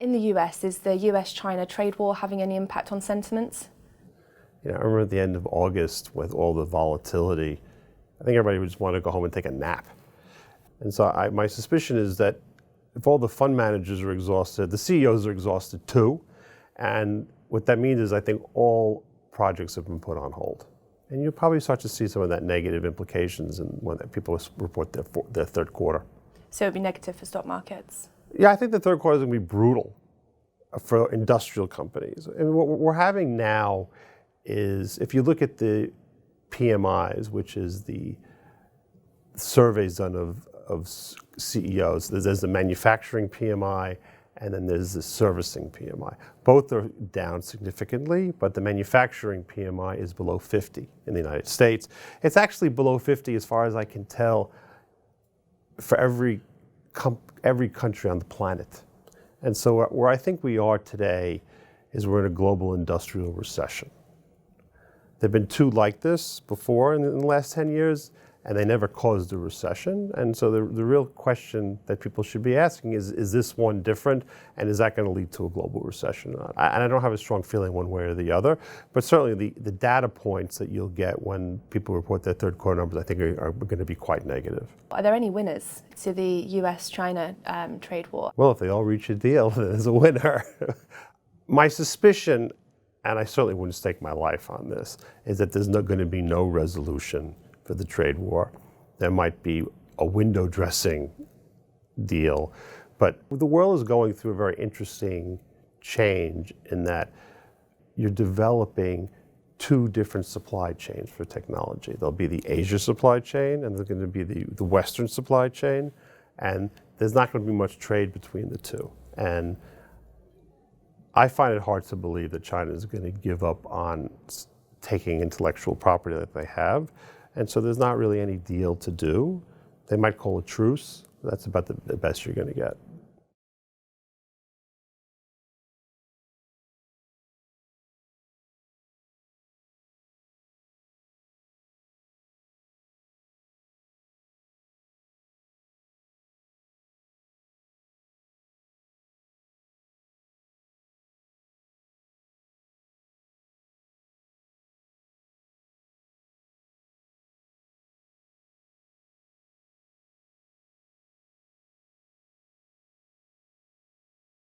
In the US, is the US-China trade war having any impact on sentiments? I remember at the end of August with all the volatility, I think everybody would just want to go home and take a nap. And so my suspicion is that if all the fund managers are exhausted, the CEOs are exhausted too. And what that means is I think all projects have been put on hold. And you'll probably start to see some of that negative implications when people report their third quarter. So it would be negative for stock markets? Yeah, I think the third quarter is going to be brutal for industrial companies. And what we're having now is, if you look at the PMIs, which is the surveys done of CEOs, there's the manufacturing PMI and then there's the servicing PMI. Both are down significantly, but the manufacturing PMI is below 50 in the United States. It's actually below 50 as far as I can tell for every country on the planet. And so where I think we are today is we're in a global industrial recession. There have been two like this before in the last 10 years, and they never caused a recession. And so the real question that people should be asking is this one different, and is that going to lead to a global recession or not? And I don't have a strong feeling one way or the other, but certainly the data points that you'll get when people report their third quarter numbers, I think are going to be quite negative. Are there any winners to the US-China trade war? Well, if they all reach a deal, then there's a winner. My suspicion, and I certainly wouldn't stake my life on this, is that there's going to be no resolution for the trade war. There might be a window dressing deal, but the world is going through a very interesting change in that you're developing two different supply chains for technology. There'll be the Asia supply chain and there's going to be the Western supply chain, and there's not going to be much trade between the two. And I find it hard to believe that China is going to give up on taking intellectual property that they have. And so there's not really any deal to do. They might call a truce. That's about the best you're going to get.